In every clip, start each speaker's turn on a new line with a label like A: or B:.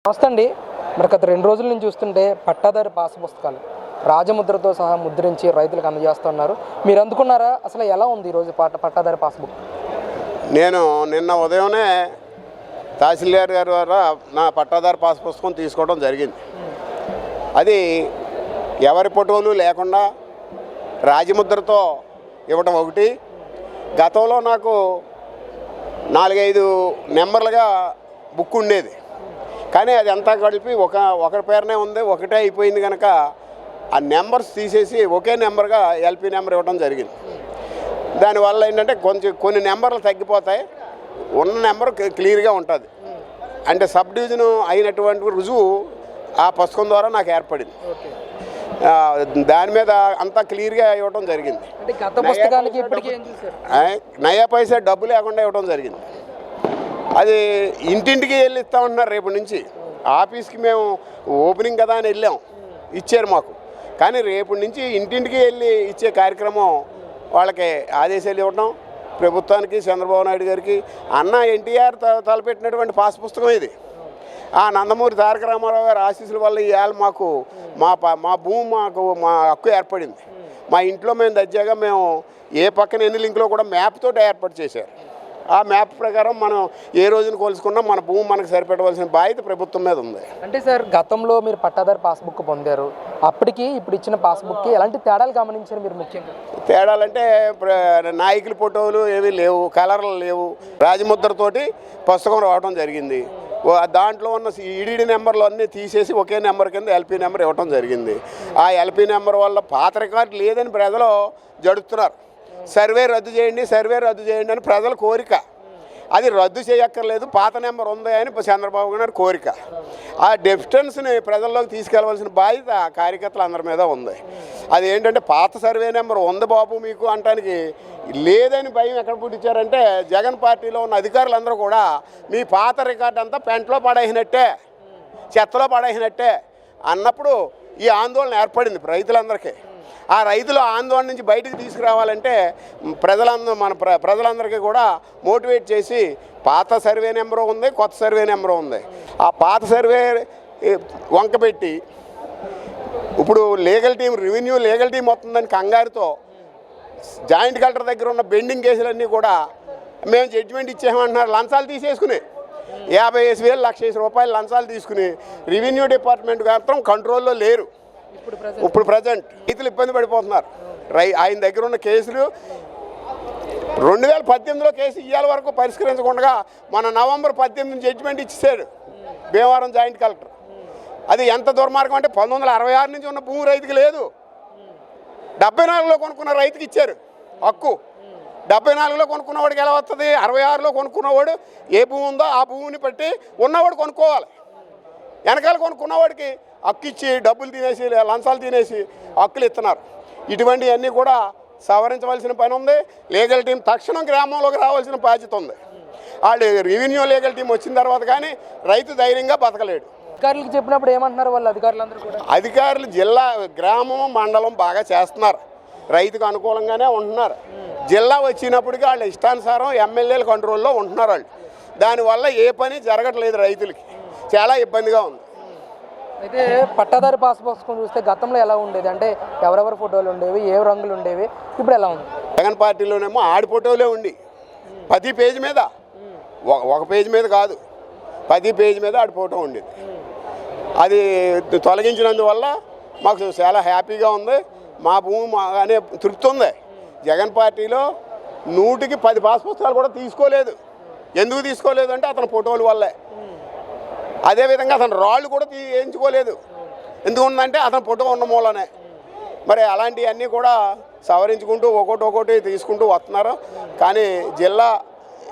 A: నమస్తే అండి. మరి గత 2 రోజుల నుంచి చూస్తుంటే పట్టాదారు పాస్ పుస్తకాలు రాజముద్రతో సహా ముద్రించి రైతులకు అందజేస్తున్నారు. మీరు అందుకున్నారా? అసలు ఎలా ఉంది ఈరోజు పట్టాదారు పాస్బుక్?
B: నేను నిన్న ఉదయమే తహసీల్దార్ గారి ద్వారా నా పట్టాదారు పాస్ పుస్తకం తీసుకోవడం జరిగింది. అది ఎవరి ఫోటోలు లేకుండా రాజముద్రతో ఇవ్వడం ఒకటి. గతంలో నాకు 4-5 నెంబర్లుగా బుక్ ఉండేది, కానీ అది అంతా కలిపి ఒకరి పేరునే ఉంది, ఒకటే అయిపోయింది. కనుక ఆ నెంబర్స్ తీసేసి ఒకే నెంబర్గా ఎల్పీ నెంబర్ ఇవ్వడం జరిగింది. దానివల్ల ఏంటంటే కొన్ని నెంబర్లు తగ్గిపోతాయి, ఉన్న నెంబర్ క్లియర్గా ఉంటుంది. అంటే సబ్ డివిజన్ అయినటువంటి రుజువు ఆ పుస్తకం ద్వారా నాకు ఏర్పడింది. దాని మీద అంతా క్లియర్గా ఇవ్వడం జరిగింది. నయా పైసా డబ్బు లేకుండా ఇవ్వడం జరిగింది. అది ఇంటింటికి వెళ్ళి ఇస్తామన్నారు. రేపు నుంచి ఆఫీస్కి మేము ఓపెనింగ్ కదా అని వెళ్ళాం, ఇచ్చారు మాకు. కానీ రేపు నుంచి ఇంటింటికి వెళ్ళి ఇచ్చే కార్యక్రమం వాళ్ళకి ఆదేశాలు ఇవ్వడం, ప్రభుత్వానికి చంద్రబాబు నాయుడు గారికి అన్న ఎన్టీఆర్ తలపెట్టినటువంటి పాస్ పుస్తకం ఇది. ఆ నందమూరి తారక రామారావు గారి ఆశీస్సుల వల్ల ఇవాళ మాకు మా భూమి మా హక్కు ఏర్పడింది. మా ఇంట్లో మేము దర్జాగా మేము ఏ పక్కన ఎన్ని లింకులో కూడా మ్యాప్ తోటి ఏర్పాటు చేశారు. ఆ మ్యాప్ ప్రకారం మనం ఏ రోజున కోల్చుకున్నా మన భూమి మనకు సరిపెట్టవలసిన బాధ్యత ప్రభుత్వం మీద ఉంది.
A: అంటే సార్, గతంలో మీరు పట్టాదారు పాస్బుక్ పొందారు, అప్పటికి ఇప్పుడు ఇచ్చిన పాస్బుక్కి ఎలాంటి తేడాలు గమనించారు మీరు? ముఖ్యంగా
B: తేడాలంటే నాయకుల ఫోటోలు ఏమీ లేవు, కలర్లు లేవు, రాజముద్రతోటి పుస్తకం రావడం జరిగింది. దాంట్లో ఉన్న ఈడీడీ నెంబర్లు అన్నీ తీసేసి ఒకే నెంబర్ కింద ఎల్పీ నెంబర్ ఇవ్వడం జరిగింది. ఆ ఎల్పీ నెంబర్ వల్ల పాత రికార్డు లేదని ప్రజలు జడుస్తున్నారు. సర్వే రద్దు చేయండి అని ప్రజల కోరిక. అది రద్దు చేయక్కర్లేదు, పాత నెంబర్ ఉంది అని చంద్రబాబు గారి కోరిక. ఆ డిస్టెన్స్ని ప్రజల్లోకి తీసుకెళ్లవలసిన బాధ్యత కార్యకర్తలు అందరి మీద ఉంది. అది ఏంటంటే పాత సర్వే నెంబర్ ఉంది బాబు మీకు అంటానికి లేదని భయం ఎక్కడ పుట్టించారంటే, జగన్ పార్టీలో ఉన్న అధికారులందరూ కూడా మీ పాత రికార్డు అంతా పెంటలో పడేసినట్టే, చెత్తలో పడేసినట్టే అన్నప్పుడు ఈ ఆందోళన ఏర్పడింది రైతులందరికీ. ఆ రైతుల ఆందోళన నుంచి బయటకు తీసుకురావాలంటే ప్రజలందరికీ కూడా మోటివేట్ చేసి పాత సర్వే నెంబరు ఉంది, కొత్త సర్వే నెంబరు ఉంది. ఆ పాత సర్వే వంకపెట్టి ఇప్పుడు రెవెన్యూ లీగల్ టీం వస్తుందని కంగారుతో జాయింట్ కలెక్టర్ దగ్గర ఉన్న బెండింగ్ కేసులన్నీ కూడా మేము జడ్జిమెంట్ ఇచ్చేయమంటున్నారు. లంచాలు తీసేసుకుని 50,000 1,00,000 లంచాలు తీసుకుని రెవెన్యూ డిపార్ట్మెంట్ మాత్రం కంట్రోల్లో లేరు. ఇప్పుడు ప్రజెంట్ రైతులు ఇబ్బంది పడిపోతున్నారు. ఆయన దగ్గర ఉన్న కేసులు 2018లో కేసు ఇవాళ వరకు పరిష్కరించకుండా మన నవంబర్ 18 జడ్జిమెంట్ ఇచ్చేసాడు భీమవరం జాయింట్ కలెక్టర్. అది ఎంత దుర్మార్గం అంటే 1966 నుంచి ఉన్న భూమి రైతుకి లేదు, 74లో కొనుక్కున్న రైతుకి ఇచ్చారు హక్కు. 74లో కొనుక్కున్నవాడికి ఎలా వస్తుంది? 66లో కొనుక్కున్నవాడు ఏ భూమి ఉందో ఆ భూమిని బట్టి ఉన్నవాడు కొనుక్కోవాలి. వెనకాల కొనుక్కున్నవాడికి హక్కు ఇచ్చి డబ్బులు తినేసి లంచాలు తినేసి హక్కులు ఇస్తున్నారు. ఇటువంటివన్నీ కూడా సవరించవలసిన పని ఉంది. లీగల్ టీం తక్షణం గ్రామంలోకి రావాల్సిన బాధ్యత ఉంది. వాళ్ళు రెవెన్యూ లీగల్ టీం వచ్చిన తర్వాత కానీ రైతు ధైర్యంగా బతకలేడు.
A: అధికారులకు చెప్పినప్పుడు ఏమంటున్నారు వాళ్ళు? అధికారులందరూ కూడా
B: అధికారులు జిల్లా, గ్రామం, మండలం బాగా చేస్తున్నారు, రైతుకు అనుకూలంగానే ఉంటున్నారు. జిల్లా వచ్చినప్పటికీ వాళ్ళ ఇష్టానుసారం ఎమ్మెల్యేల కంట్రోల్లో ఉంటున్నారు వాళ్ళు. దానివల్ల ఏ పని జరగట్లేదు, రైతులకి చాలా ఇబ్బందిగా ఉంది.
A: అయితే పట్టాదారు పాస్ పుస్తకం చూస్తే గతంలో ఎలా ఉండేది అంటే ఎవరెవరి ఫోటోలు ఉండేవి, ఏ రంగులు ఉండేవి, ఇప్పుడు ఎలా ఉంది?
B: జగన్ పార్టీలోనేమో ఆడి ఫోటోలే ఉండి ప్రతి పేజీ మీద, ఒక పేజీ మీద కాదు, 10 పేజీ మీద ఆడి ఫోటో ఉండేది. అది తొలగించినందువల్ల మాకు చాలా హ్యాపీగా ఉంది. మా భూమి అనే తృప్తి ఉంది. జగన్ పార్టీలో 100కి 10 పాస్ పుస్తకాలు కూడా తీసుకోలేదు. ఎందుకు తీసుకోలేదు అంటే అతని ఫోటోల వల్లే. అదేవిధంగా అతను రాళ్ళు కూడా వేయించుకోలేదు. ఎందుకుందంటే అతను ఫోటో ఉన్న మూలనే. మరి అలాంటివన్నీ కూడా సవరించుకుంటూ ఒక్కొక్కటి తీసుకుంటూ వస్తున్నారు. కానీ జిల్లా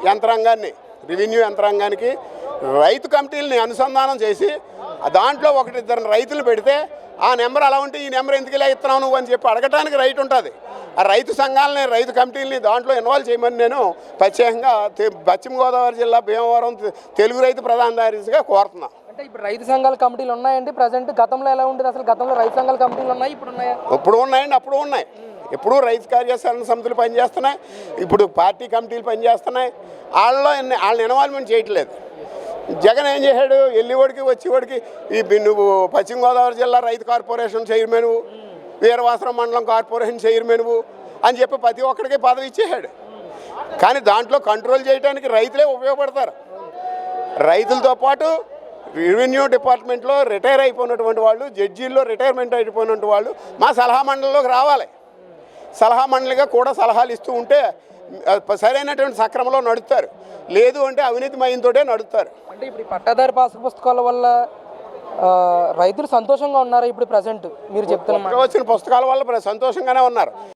B: యంత్రాంగాన్ని, రెవెన్యూ యంత్రాంగానికి రైతు కమిటీలని అనుసంధానం చేసి దాంట్లో 1-2 రైతులు పెడితే ఆ నెంబర్ అలా ఉంటే ఈ నెంబర్ ఎందుకు ఇలా ఇస్తున్నావు నువ్వు అని చెప్పి అడగటానికి రైట్ ఉంటుంది. ఆ రైతు సంఘాలని, రైతు కమిటీలని దాంట్లో ఇన్వాల్వ్ చేయమని నేను ప్రత్యేకంగా పశ్చిమ గోదావరి జిల్లా భీమవరం తెలుగు రైతు ప్రధాన కార్యదర్శిగా కోరుతున్నా.
A: అంటే ఇప్పుడు రైతు సంఘాల కమిటీలు ఉన్నాయండి ప్రజెంట్? గతంలో ఎలా ఉండేది అసలు? గతంలో రైతు సంఘాల కమిటీలు ఉన్నాయి, ఇప్పుడు ఉన్నాయా?
B: ఇప్పుడు ఉన్నాయండి, అప్పుడు ఉన్నాయి. ఎప్పుడూ రైతు కార్యాచరణ సమితులు పనిచేస్తున్నాయి, ఇప్పుడు పార్టీ కమిటీలు పనిచేస్తున్నాయి. వాళ్ళని ఇన్వాల్వ్మెంట్ చేయట్లేదు. జగన్ ఏం చేశాడు? వెళ్ళివాడికి వచ్చేవాడికి నువ్వు పశ్చిమ గోదావరి జిల్లా రైతు కార్పొరేషన్ చైర్మన్, వీరవాసరం మండలం కార్పొరేషన్ చైర్మన్ అని చెప్పి ప్రతి ఒక్కడికి పదవి ఇచ్చేసాడు. కానీ దాంట్లో కంట్రోల్ చేయడానికి రైతులే ఉపయోగపడతారు. రైతులతో పాటు రెవెన్యూ డిపార్ట్మెంట్లో రిటైర్ అయిపోయినటువంటి వాళ్ళు, జడ్జీల్లో రిటైర్మెంట్ అయిపోయినటువంటి వాళ్ళు మా సలహా మండలిలోకి రావాలి. సలహా మండలిగా కూడా సలహాలు ఇస్తూ ఉంటే సరైనటువంటి సక్రమంలో నడుస్తారు. లేదు అంటే అవినీతిమయంతోటే నడుస్తారు.
A: అంటే ఇప్పుడు పట్టాదారు పాస్ పుస్తకాల వల్ల రైతులు సంతోషంగా ఉన్నారా? ఇప్పుడు ప్రజెంట్ మీరు చెప్తున్న
B: వచ్చిన పుస్తకాల వల్ల సంతోషంగానే ఉన్నారు.